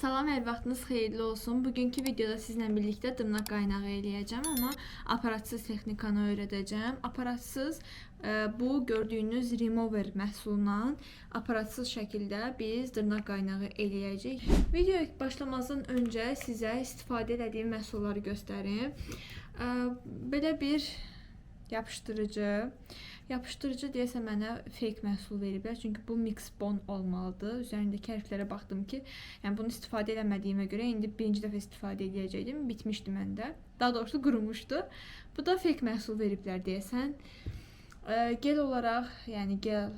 Salam, hər vaxtınız xeyirli olsun. Bugünkü videoda sizlə birlikdə dırnaq qaynağı eləyəcəm, amma aparatsız texnikanı öyrədəcəm. Aparatsız bu gördüyünüz remover məhsulundan aparatsız şəkildə biz dırnaq qaynağı eləyəcəyik. Videoya başlamazdan öncə sizə istifadə etdiyim məhsulları göstərim. Belə bir yapışdırıcı deyəsə mənə fake məhsul veriblər. Çünki bu Mix Bond olmalıdır. Üzərindəki hərflərə baxdım ki, yəni bunu istifadə eləmədiyimə görə indi birinci dəfə istifadə edəcəydim. Bitmişdi məndə. Daha doğrusu qurumuşdu. Bu da fake məhsul veriblər deyəsən. Gel olaraq, yəni gel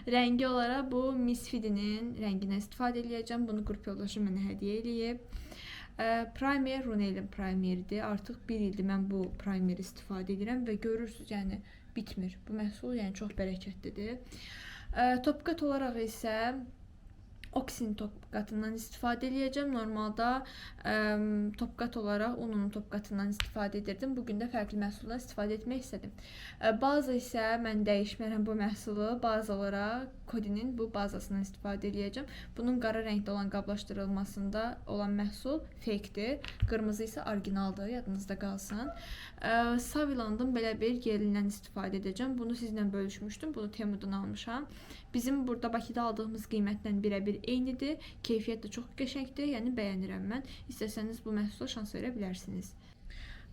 rəngi olaraq bu Misfit'in rəngindən istifadə edəcəm. Bunu qrup yoldaşım mənə hədiyyə eləyib. Primer Runelin primeridir. Artıq bir ildir mən bu primeri istifadə edirəm və görürsünüz, yəni bitmir. Bu məhsul yəni çox bərəkətlidir. Topqat olaraq isə Oxin topqatından istifadə edəcəm. Normalda topqat olaraq unun topqatından istifadə edirdim. Bugün də fərqli məhsuldan istifadə etmək istədim. Bazı isə mən dəyişmərəm bu məhsulu. Bazı olaraq Kodinin bu bazasından istifadə edəcəm. Bunun qara rəngdə olan qablaşdırılmasında olan məhsul fake'dir. Qırmızı isə orijinaldır, yadınızda qalsın. Savilandın belə bir gelindən istifadə edəcəm. Bunu sizlə bölüşmüşdüm. Bunu Temu'dan almışam. Bizim burada Bakıda aldığımız qiymətlə birə-bir eynidir. Keyfiyyət də çox qəşəngdir. Yəni bəyənirəm mən. İstəsəniz bu məhsula şans verə bilərsiniz.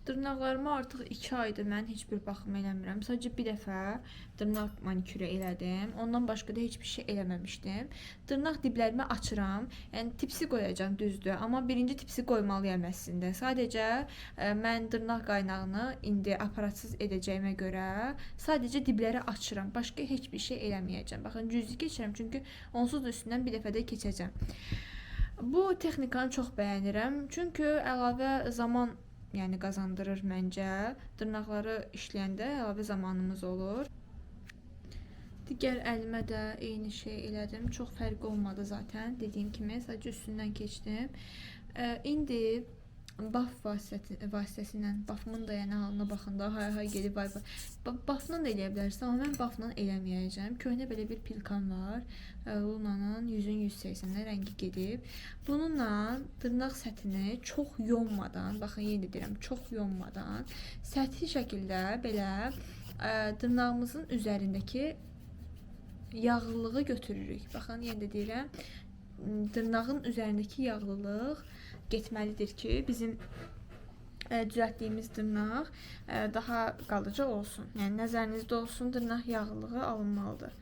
Dırnaqlarıma artıq 2 aydır mən heç bir baxım eləmirəm. Sadəcə bir dəfə dırnaq manikürü elədim. Ondan başqa da heç bir şey eləməmişdim. Dırnaq diblərimi açıram. Yəni tipsi qoyacağam, düzdür. Amma birinci tipsi qoymalıyam əslində. Sadəcə mən dırnaq qaynağını indi aparatsız edəcəyimə görə sadəcə dibləri açıram. Başqa heç bir şey eləməyəcəm. Baxın, cüzi keçirəm çünki onsuz da üstündən bir dəfə də keçəcəm. Bu texnikanı çox bəyənirəm. Çünki əlavə zaman yəni qazandırır məncə. Dırnaqları işləyəndə əlavə zamanımız olur. Digər əlimə də eyni şey elədim. Çox fərqi olmadı zaten. Dediyim kimi sadəcə üstündən keçdim. İndi baf vasitəsilə, bafımın da yəni halına baxında hay gedib bafla da eləyə bilərsən, amma mən bafla eləməyəcəm. Köhnə belə bir pilkan var. Luna'nın 100-180-də rəngi gedib. Bununla dırnaq sətini çox yonmadan, baxın yenə deyirəm, çox yonmadan səthi şəkildə belə dırnağımızın üzərindəki yağlılığı götürürük. Baxın yenə də deyirəm, dırnağın üzərindəki yağlılıq getməlidir ki, bizim düzəltdiyimiz dırnaq daha qalıcı olsun. Yəni nəzərinizdə olsun, dırnaq yağlılığı alınmalıdır.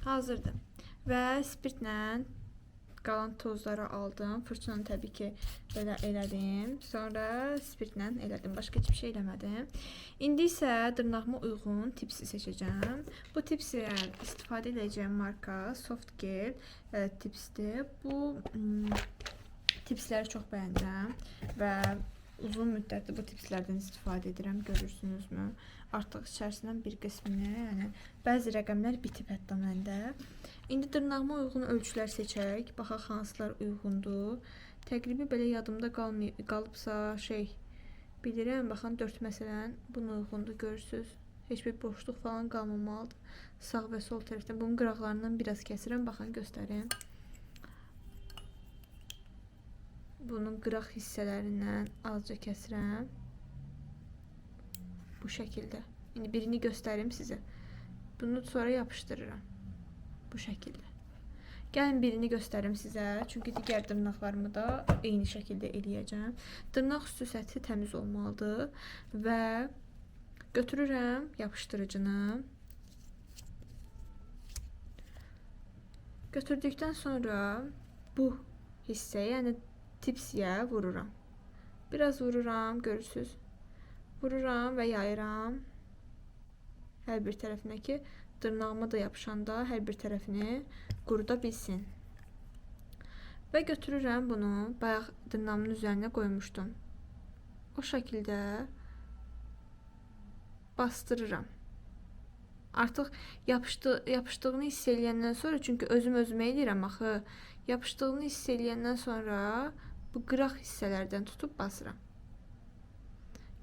Hazırdır. Və spirtlə qalan tozları aldım. Fırçanı təbii ki belə elədim. Sonra spirtlə elədim. Başqa heç bir şey eləmədim. İndi isə dırnağıma uyğun tipsi seçəcəm. Bu tipsi istifadə edəcəyim marka Soft Gel tipsdir. Bu tipsləri çox bəyənirəm və uzun müddətdir bu tipslərdən istifadə edirəm, görürsünüzmü? Artıq içərisindən bir qismini, yəni bəzi rəqəmlər bitib hətta məndə. İndi dırnağıma uyğun ölçülər seçək. Baxaq hansılar uyğundur. Təqribi belə yadımda qalıbsa bilirəm. Baxın 4 məsələn buna uyğundur, görürsünüz. Heç bir boşluq falan qalmamalıdır. Sağ və sol tərəfdən bunun qıraqlarından biraz kəsirəm. Baxın göstərim. Bunun qıraq hissələrindən azca kəsirəm. Bu şəkildə. İndi birini göstərim sizə. Bunu sonra yapışdırıram. Bu şəkildə. Gəlin birini göstərim sizə. Çünki digər dırnaqlarımı da eyni şəkildə eləyəcəm. Dırnaq üstü səthi təmiz olmalıdır. Və götürürəm yapışdırıcını. Götürdükdən sonra bu hissəyə, yəni tipsiyə vururam. Biraz vururam, görürsünüz. Vururam və yayıram. Hər bir tərəfinə ki, dırnağıma da yapışanda hər bir tərəfini quruda bilsin. Və götürürəm bunu, bayaq dırnağımın üzərinə qoymuşdum. O şəkildə bastırıram. Artıq yapışdığını hiss eləyəndən sonra, çünki özümə eləyirəm axı, yapışdığını hiss eləyəndən sonra bu qıraq hissələrdən tutub basıram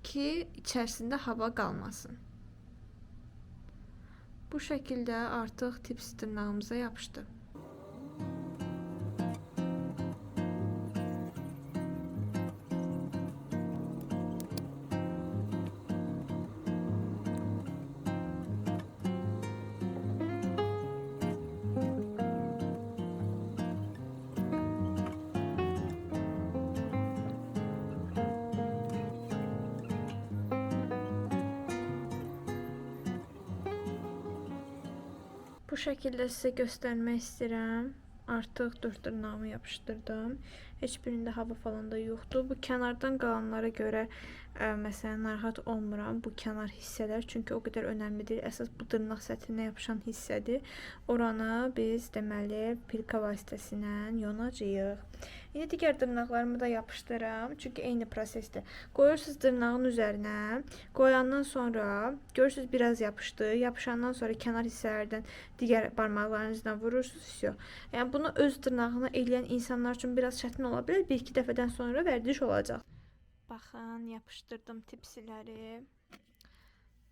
ki, içərisində hava qalmasın. Bu şəkildə artıq tips dırnağımıza yapışdı. Bu şəkildə sizə göstərmək istəyirəm. Artıq 4 dırnağımı yapışdırdım. Heç birində hava falan da yoxdur. Bu kənardan qalanlara görə məsələn narahat olmuram. Bu kənar hissələr çünki o qədər önəmlidir. Əsas bu dırnaq səthinə yapışan hissədir. Oranı biz deməli pilka vasitəsilə yonacağıq. İndi digər dırnaqlarımı da yapışdırıram. Çünki eyni prosesdir. Qoyursunuz dırnağın üzərinə. Qoyandan sonra görürsünüz biraz yapışdı. Yapışandan sonra kənar hissələrdən digər barmaqlarınızla vurursunuz. Yəni bunu öz dırnağına eləyən insanlar üçün biraz çətin ola bilər. 1-2 dəfədən sonra vərdiş olacaq. Baxın, yapışdırdım tipsiləri.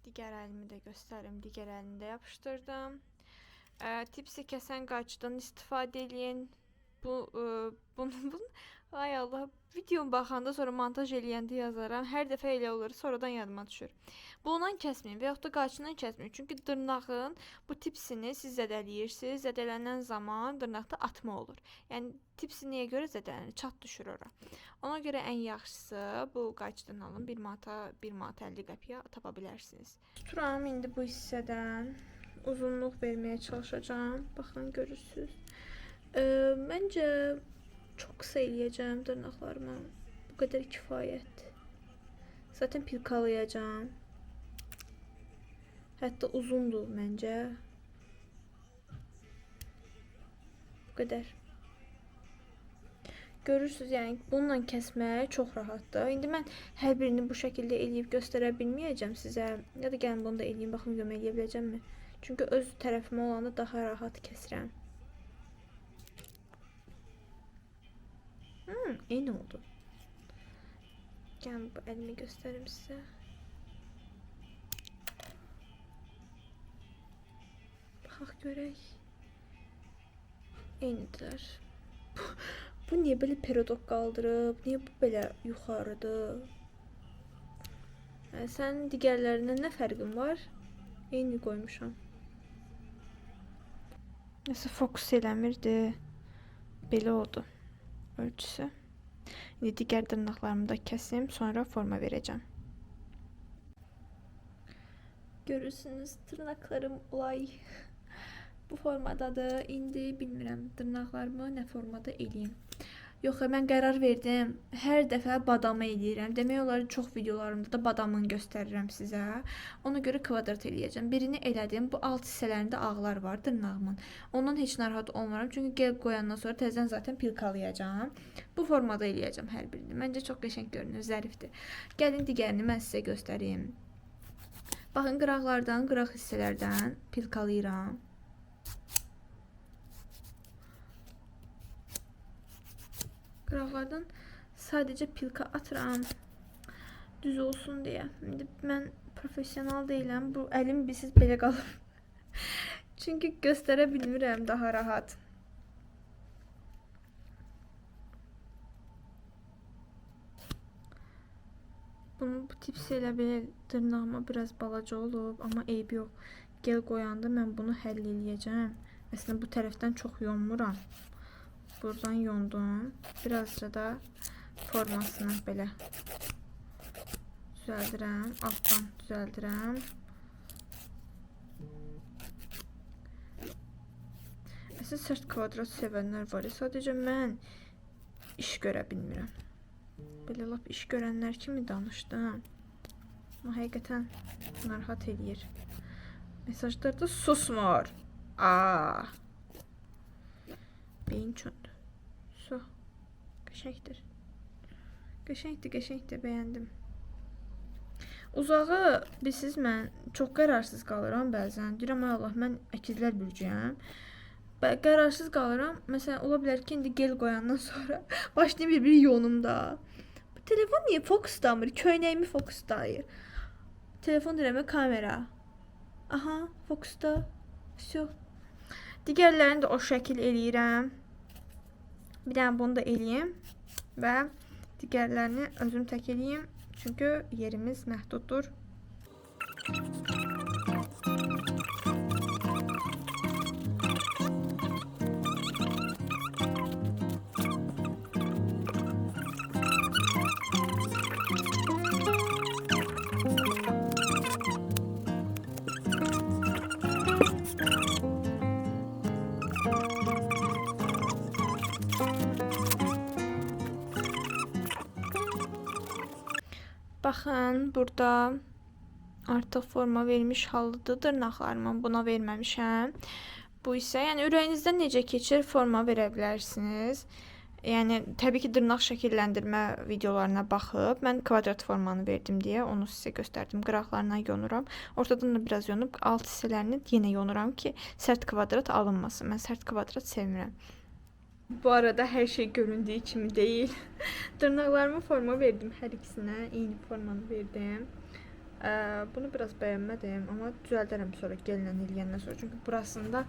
Digər əlimi də göstərim. Digər əlini də yapışdırdım. Tipsi kəsən qayçıdan istifadə edin. Bunun ay Allah, videom baxanda sonra montaj eləyəndə yazaram. Hər dəfə elə olur, sonradan yadıma düşür. Bundan kəsməyin və yaxud da qayçından kəsməyin. Çünki dırnağın bu tipsini siz zədələyirsiniz. Zədələnən zaman dırnaqda atma olur. Yəni tipsi niyə görə zədələnir? Çat düşür ora. Ona görə ən yaxşısı bu qayçıdan alın. 1 manat 50 qəpiyə tapa bilərsiniz. Tuturam indi bu hissədən uzunluq verməyə çalışacağım. Baxın, görürsünüz. Məncə çox qısa eləyəcəm dırnaqlarımı. Bu qədər kifayətdir. Zaten pilkalayacağım. Hətta uzundur məncə. Bu qədər. Görürsünüz, yəni bununla kəsmək çox rahatdır. İndi mən hər birini bu şəkildə eləyib göstərə bilməyəcəm sizə. Ya da gəlin bunu da eləyim, baxın görüm eləyə biləcəmmi? Çünki öz tərəfimə olanda daha rahat kəsirəm. Eyni oldu. Gəlin bu əlimi göstərim sizə. Baxaq görək. Eynidirlər. Bu niyə belə perodok qaldırıb? Niyə bu belə yuxarıdır? Sənin digərlərindən nə fərqin var? Eyni qoymuşam. Nəsə fokus eləmirdi. Belə oldu ölçüsü. İndi digər dırnaqlarımı da kəsim, sonra forma verəcəm. Görürsünüz, dırnaqlarım olay bu formadadır. İndi bilmirəm dırnaqlarımı nə formada eləyim. Yox, mən qərar verdim. Hər dəfə badamı eləyirəm. Demək olar çox videolarımda da badamını göstərirəm sizə. Ona görə kvadrat eləyəcəm. Birini elədim. Bu alt hissələrində ağlar var dırnağımın. Ondan heç narahat olmuram. Çünki gel qoyandan sonra təzədən zaten pilkalayacağam. Bu formada eləyəcəm hər birini. Məncə çox qəşəng görünür, zərifdir. Gəlin digərini mən sizə göstəreyim. Baxın, qıraqlardan, qıraq hissələrdən pilkalayıram. Qıraqlardan sadəcə pilka atıram, düz olsun deyə. İndi mən profesional deyiləm. Bu əlim bilsiz belə qalır. Çünki göstərə bilmirəm daha rahat. Bu tipsi elə belə dırnağıma biraz balaca olub, amma eybi yox. Gel qoyanda mən bunu həll eləyəcəm. Əslində bu tərəfdən çox yonmuram. Buradan yondum. Birazca da formasını belə düzəldirəm. Altdan düzəldirəm. Əslində sərt kvadrat sevənlər var. Sadəcə mən iş görə bilmirəm. Belə lap iş görənlər kimi danışdım. Amma həqiqətən narahat eləyir. Mesajlarda susmur. Beyin çöndü. Su. Qəşəngdir. Qəşəngdir, bəyəndim. Uzağı bilirsiz, mən çox qərarsız qalıram bəzən. Deyirəm ay Allah, mən əkizlər bürcüyəm. Qərarsız qalıram. Məsələn, ola bilər ki, indi gel qoyandan sonra başlayım bir yonumda. Bu telefon niyə fokuslamır? Köynəyimi fokuslayır. Telefon deyirəm, kamera. Aha, fokusda. Всё. Digərlərini də o şəkil eləyirəm. Bir dənə bunu da eləyim və digərlərini özüm tək eləyim. Çünki yerimiz məhduddur. Baxın, burada artıq forma vermiş haldadır dırnaqlarımı. Buna verməmişəm. Bu isə, yəni ürəyinizdən necə keçir forma verə bilərsiniz. Yəni təbii ki, dırnaq şəkilləndirmə videolarına baxıb mən kvadrat formanı verdim deyə onu sizə göstərdim. Qıraqlarına yonuram. Ortadan da biraz yonub alt hissələrini yenə yonuram ki, sərt kvadrat alınmasın. Mən sərt kvadrat sevmirəm. Bu arada her şey göründüğü kimi değil. Tırnaklarıma forma verdim her ikisine. Eyni formanı verdim. Bunu biraz beğenmedim ama düzeltirim sonra gelinen eləyəndən sonra. Çünkü burasında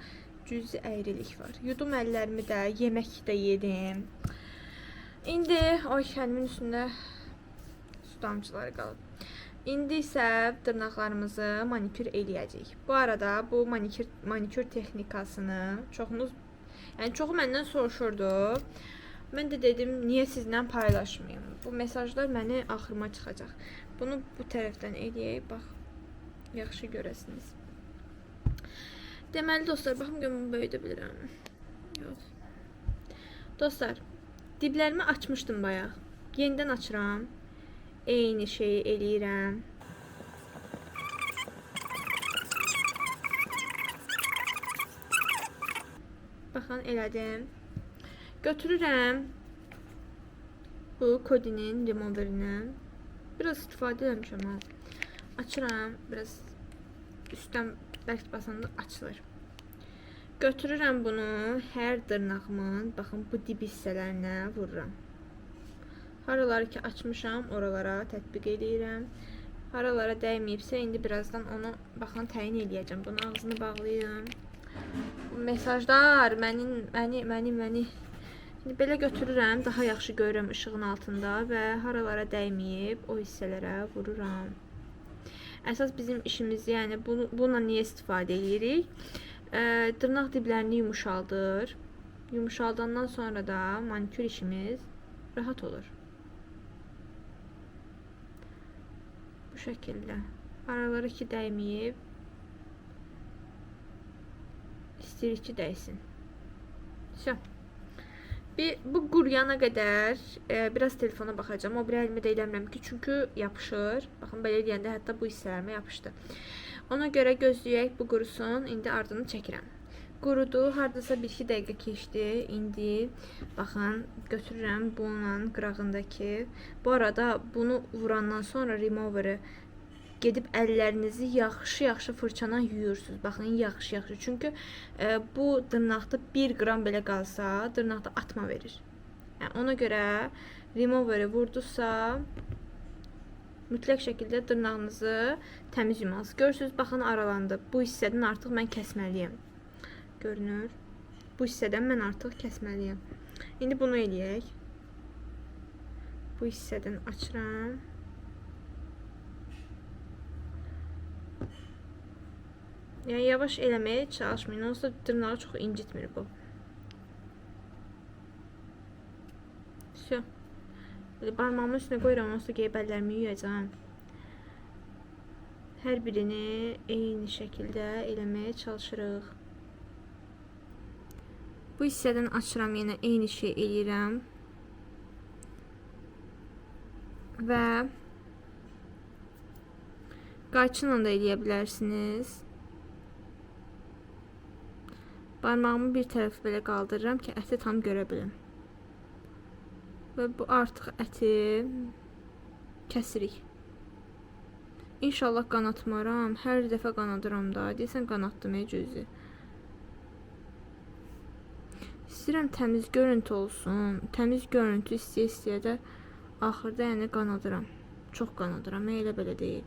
cüzi əyrilik var. Yudum əllərimi də, yemək də yedim. İndi o kəlmin üstündə su damcıları qalıb. İndi isə dırnaqlarımızı manikür eləyəcəyik. Bu arada bu manikür texnikasını çoxunuz, yəni çoxu məndən soruşurdu. Mən də dedim, niyə sizlə paylaşmayım? Bu mesajlar məni axırıma çıxacaq. Bunu bu tərəfdən eləyək, bax, yaxşı görəsiniz. Deməli dostlar, baxım görüm böyüdə bilirəm. Yox. Dostlar, diblərimi açmışdım bayaq. Yenidən açıram. Eyni şeyi eləyirəm. Baxın, elədim. Götürürəm bu Kodinin removerini. Biraz istifadə eləmişəm. Açıram, biraz üstdən bərk basanda açılır. Götürürəm bunu hər dırnağımın, baxın, bu dib hissələrinə vururam. Haraları ki açmışam, oralara tətbiq edirəm. Haralara dəyməyibsə, indi birazdan onu, baxın, təyin eləyəcəm. Bunun ağzını bağlayım. Mesajlar məni. Şimdi belə götürürəm, daha yaxşı görürəm ışığın altında və haralara dəyməyib o hissələrə vururam. Əsas bizim işimiz, yəni bununla niyə istifadə edirik? Dırnaq diblərini yumuşaldır. Yumuşaldandan sonra da manikür işimiz rahat olur. Bu şəkildə. Araları ki dəyməyib. İstəyirik ki dəysin. Bu quruyana qədər biraz telefona baxacağım. O bir əlimə də eləmirəm ki, çünki yapışır. Baxın, belə eləyəndə hətta bu hissələrimə yapışdı. Ona görə gözləyək, bu qurusun. İndi ardını çəkirəm. Qurudu, hardasa 1-2 dəqiqə keçdi. İndi baxın, götürürəm bununla qırağındakı. Bu arada bunu vurandan sonra removeri gedib əllərinizi yaxşı fırçadan yuyursunuz. Baxın, yaxşı. Çünki bu dırnaqda 1 qram belə qalsa, dırnaqda atma verir. Yəni, ona görə removeri vurdusa, mütləq şəkildə dırnağınızı təmiz yumalısınız. Görürsünüz, baxın, aralandı. Bu hissədən artıq mən kəsməliyəm. Görünür. Bu hissədən mən artıq kəsməliyəm. İndi bunu eləyək. Bu hissədən açıram. Yəni, yavaş eləməyə çalışmayın. Onsuz da dırnağı çox incitmir bu. Barmağımın üstünə qoyuram, onsuz da qeyb əllərimi yuyacağım. Hər birini eyni şəkildə eləməyə çalışırıq. Bu hissədən açıram, yenə eyni şey eləyirəm. Və qayçınla da eləyə bilərsiniz. Parmağımı bir tərəf belə qaldırıram ki, əti tam görə bilim. Və bu artıq əti kəsirik. İnşallah qanatmaram. Hər dəfə qanadıram da. Deyəsən qanatdım cüzü. İstəyirəm təmiz görüntü olsun. Təmiz görüntü istəyə də axırda yəni qanadıram. Çox qanadıram. Elə belə deyil.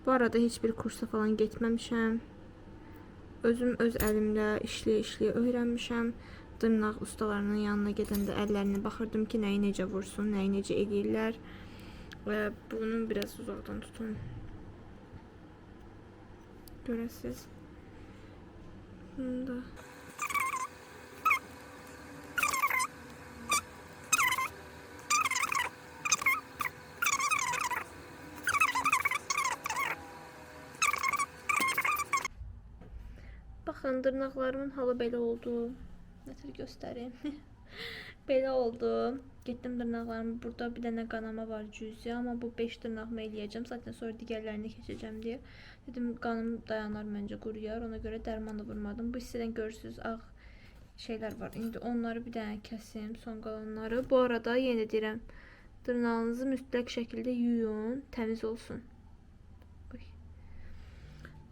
Bu arada heç bir kursa falan getməmişəm. Özüm öz əlimlə işləyə öyrənmişəm. Dırnaq ustalarının yanına gedəndə əllərinə baxırdım ki, nəyi necə vursun, nəyi necə edirlər. Və bunu biraz uzaqdan tutun. Görəsiz. Bunda. Baxın, dırnaqlarımın halı belə oldu. Nəsə göstərim. Belə oldu. Getdim dırnaqlarımı. Burada bir dənə qanama var cüzi, amma bu 5 dırnağımı eləyəcəm. Zaten sonra digərlərini keçəcəm deyə. Dedim qanım dayanar məncə, quruyar. Ona görə dərman da vurmadım. Bu hissədən görürsünüz ağ şeylər var. İndi onları bir dənə kəsim, son qalanları. Bu arada yenə deyirəm, dırnağınızı mütləq şəkildə yuyun, təmiz olsun.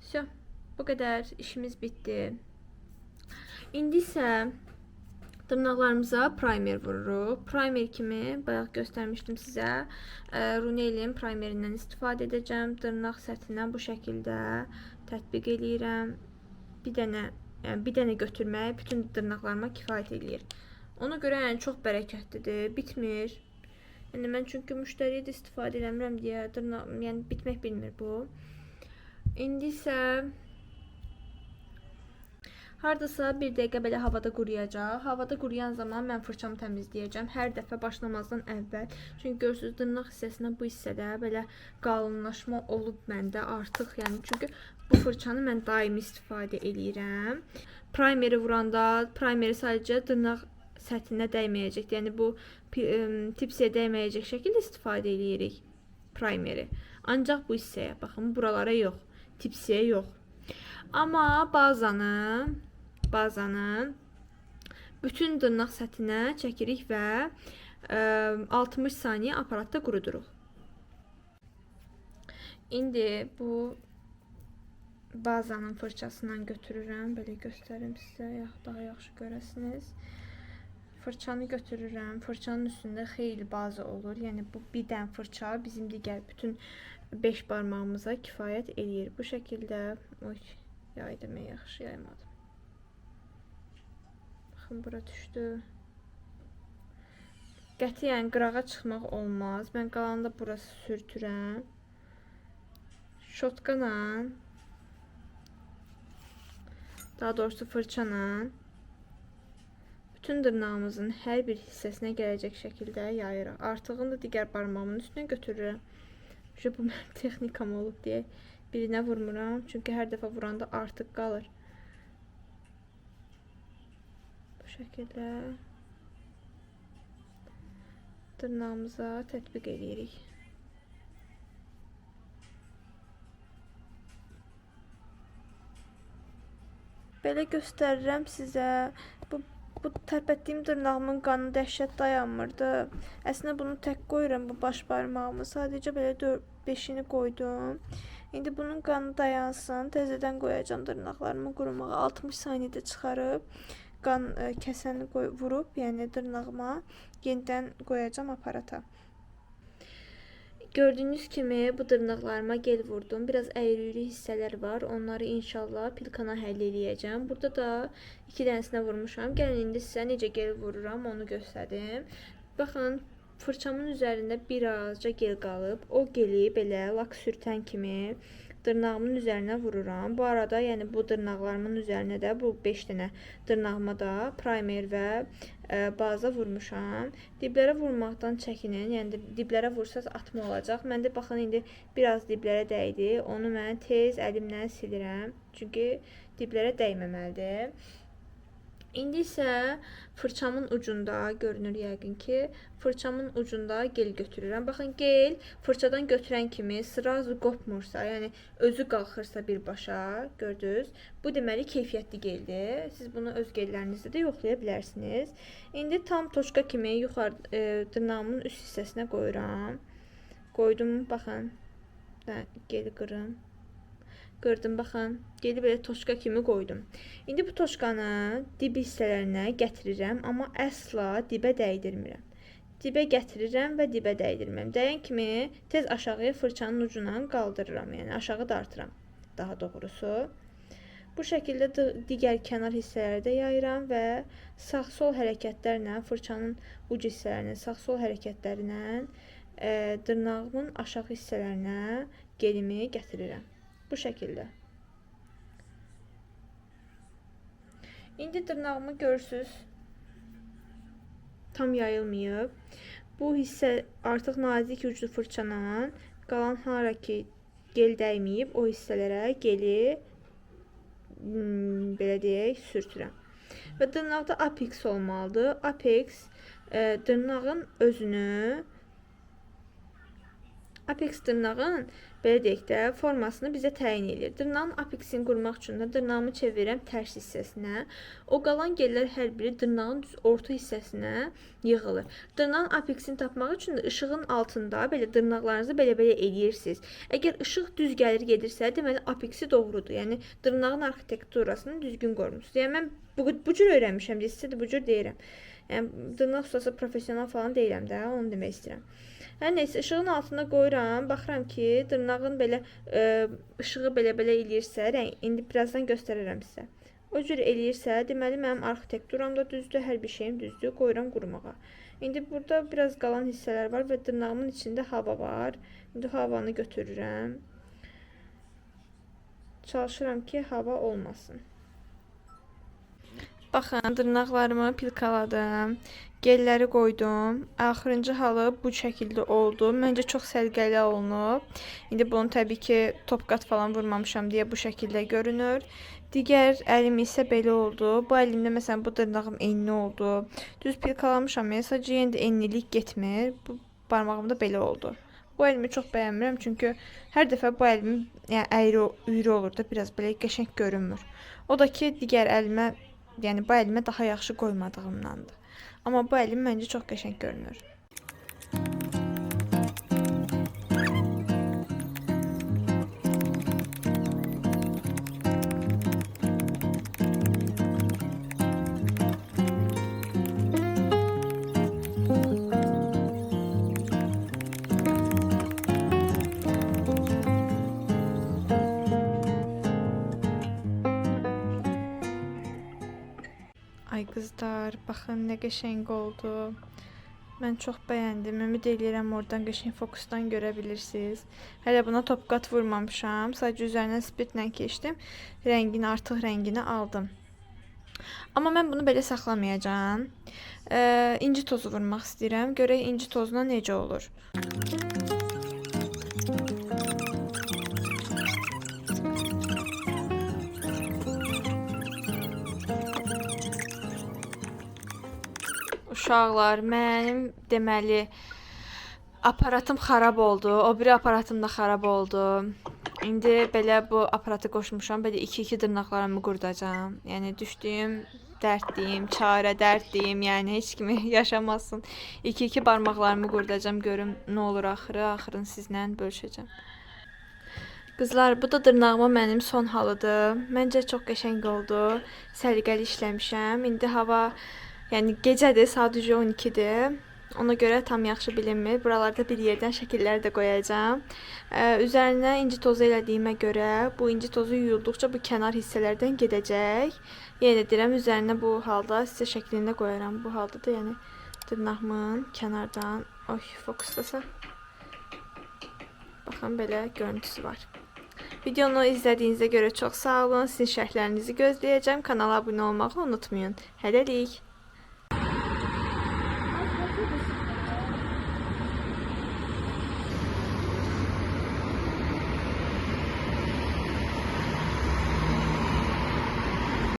Все. Bu qədər işimiz bitdi. İndi isə dırnaqlarımıza primer vururuq. Primer kimi bayaq göstərmişdim sizə. Runelin primerindən istifadə edəcəm. Dırnaq səthinə bu şəkildə tətbiq eləyirəm. Bir dənə götürmək bütün dırnaqlarıma kifayət eləyir. Ona görə yəni çox bərəkətlidir, bitmir. Yəni mən çünki müştəriyə də istifadə eləmirəm deyə yəni bitmək bilmir bu. İndi isə hardasa bir dəqiqə belə havada quruyacaq. Havada quruyan zaman mən fırçamı təmizləyəcəm. Hər dəfə başlamazdan əvvəl. Çünki görürsünüz dırnaq hissəsində bu hissədə belə qalınlaşma olub məndə artıq. Yəni çünki bu fırçanı mən daimi istifadə eləyirəm. Primeri vuranda primeri sadəcə dırnaq səthinə dəyməyəcək. Yəni bu tipsiyə dəyməyəcək şəkildə istifadə eləyirik primeri. Ancaq bu hissəyə, baxın, buralara yox. Tipsiyə yox. Amma bazanı bütün dırnaq səthinə çəkirik və 60 saniyə aparatda quruduruq. İndi bu bazanın fırçasından götürürəm. Belə göstərim sizə, daha yaxşı görəsiniz. Fırçanı götürürəm. Fırçanın üstündə xeyli baza olur. Yəni bu bir dənə fırça bizim digər bütün 5 barmağımıza kifayət eləyir. Bu şəkildə yaydım, yaxşı yaymadım. Baxın, bura düşdü. Qətiyyən qırağa çıxmaq olmaz. Mən qalanda burası sürtürəm. Şotqanla, daha doğrusu fırçanla bütün dırnağımızın hər bir hissəsinə gələcək şəkildə yayırıq. Artığını da digər barmağımın üstünə götürürəm. Bu mənim texnikam olub deyə birinə vurmuram. Çünki hər dəfə vuranda artıq qalır. Bu şəkildə dırnağımıza tətbiq edirik. Belə göstərirəm sizə. Bu tərpətdiyim dırnağımın qanı dəhşət dayanmırdı. Əslində bunu tək qoyuram, bu baş barmağımı. Sadəcə belə 5'ini qoydum. İndi bunun qanı dayansın. Təzədən qoyacağım dırnaqlarımı qurumağa. 60 saniyədə çıxarıb qan kəsəni vurub, yəni dırnağıma yenidən qoyacağım aparata. Gördüyünüz kimi bu dırnaqlarıma gel vurdum. Biraz əyri hissələr var. Onları inşallah pilkana həll eləyəcəm. Burada da 2 dənəsinə vurmuşam. Gəlin indi sizə necə gel vururam onu göstərdim. Baxın, fırçamın üzərində birazca gel qalıb. O geli belə lak sürtən kimi dırnağımın üzərinə vururam. Bu arada yəni bu dırnaqlarımın üzərinə də bu 5 dənə dırnağıma da primer və baza vurmuşam. Diblərə vurmaqdan çəkinin. Yəni diblərə vursaz atma olacaq. Məndə baxın indi biraz diblərə dəydi. Onu mən tez əlimlə silirəm. Çünki diblərə dəyməməlidir. İndi isə fırçamın ucunda görünür yəqin ki, fırçamın ucunda gel götürürəm. Baxın, gel fırçadan götürən kimi sırazı qopmursa, yəni özü qalxırsa birbaşa, gördünüz? Bu deməli keyfiyyətli geldir. Siz bunu öz gellərinizdə də yoxlaya bilərsiniz. İndi tam toşka kimi yuxarı dırnağımın üst hissəsinə qoyuram. Qoydum, baxın. Geli qırım. Qırdım, baxın. Geli belə toşka kimi qoydum. İndi bu toşkanı dib hissələrinə gətirirəm, amma əsla dibə dəydirmirəm. Dibə gətirirəm və dibə dəydirmirəm. Dəyən kimi tez aşağıya fırçanın ucundan qaldırıram, yəni aşağı dartıram daha doğrusu. Bu şəkildə digər kənar hissələri də yayıram və sağ-sol hərəkətlərlə fırçanın uc hissələrini sağ-sol hərəkətlərlə dırnağımın aşağı hissələrinə gelimi gətirirəm. Bu şəkildə. İndi dırnağımı görürsünüz. Tam yayılmayıb. Bu hissə artıq nazik uclu fırçanan qalan hara ki gel dəyməyib o hissələrə geli belə deyək sürtürəm. Və dırnaqda apex olmalıdır. Apex dırnağın özünü apex dırnağın belə deyək də formasını bizə təyin edir. Dırnağın apexini qurmaq üçün də dırnağımı çevirirəm tərs hissəsinə. O qalan gellər hər biri dırnağın düz orta hissəsinə yığılır. Dırnağın apexini tapmaq üçün də işığın altında belə dırnaqlarınızı belə-belə eləyirsiniz. Əgər işıq düz gəlir gedirsə, deməli apexi doğrudur. Yəni dırnağın arxitekturasını düzgün qormusunuz. Yəni mən bu cür öyrənmişəm, sizə də bu cür deyirəm. Yəni dırnaq ustası professional falan deyiləm də, onu demək istəyirəm. Hər neysə, işığın altına qoyuram, baxıram ki, dırnağın belə ışığı belə-belə eləyirsə, indi birazdan göstərərəm sizə. O cür eləyirsə, deməli mənim arxitekturam da düzdür, hər bir şeyim düzdür, qoyuram qurumağa. İndi burada biraz qalan hissələr var və dırnağımın içində hava var. İndi havanı götürürəm. Çalışıram ki, hava olmasın. Baxın, dırnaqlarımı pilkaladım. Gelləri qoydum. Axırıncı halı bu şəkildə oldu. Məncə çox səliqəli olunub. İndi bunu təbii ki topqat falan vurmamışam deyə bu şəkildə görünür. Digər əlim isə belə oldu. Bu əlimdə məsələn bu dırnağım enli oldu. Düz pilkalamışam. Sadəcə yenə də enlilik getmir. Bu barmağımda belə oldu. Bu əlimi çox bəyənmirəm çünki hər dəfə bu əlimin yəni əyri olur da biraz belə qəşəng görünmür. O da ki digər əlimə yəni bu əlimə daha yaxşı qoymadığımdandır. Amma bu əlim məncə çox qəşəng görünür. Ay qızlar, baxın nə qəşəng oldu. Mən çox bəyəndim. Ümid edirəm oradan qəşəng fokusdan görə bilirsiniz. Hələ buna topqat vurmamışam. Sadəcə üzərindən spirtlə keçdim. Artıq rəngini aldım. Amma mən bunu belə saxlamayacağam. İnci tozu vurmaq istəyirəm. Görək inci tozuna necə olur. Uşaqlar, mənim deməli aparatım xarab oldu. O biri aparatım da xarab oldu. İndi belə bu aparatı qoşmuşam. Belə 2-2 dırnaqlarımı qurdacağam. Yəni düşdüyüm dərddiyim, çarə dərddiyim, yəni heç kimi yaşamasın. 2-2 barmaqlarımı qurdacağam, görüm nə olur axırı. Axırını sizlə bölüşəcəm. Qızlar, bu da dırnağıma mənim son halıdır. Məncə çox qəşəng oldu. Səliqəli işləmişəm. İndi hava yəni gecədir, saat 12-dir. Ona görə tam yaxşı bilinmir. Buralarda bir yerdən şəkilləri də qoyacağam. Üzərinə inci tozu elədiyimə görə bu inci tozu yuyulduqca bu kənar hissələrdən gedəcək. Yenə deyirəm, üzərinə bu halda sizə şəklində qoyaram. Bu halda da yəni dırnağımın kənardan, fokuslasaq. Baxın, belə görüntüsü var. Videonu izlədiyinizə görə çox sağ olun. Sizin şərhlərinizi gözləyəcəm. Kanala abunə olmağı unutmayın. Hələlik.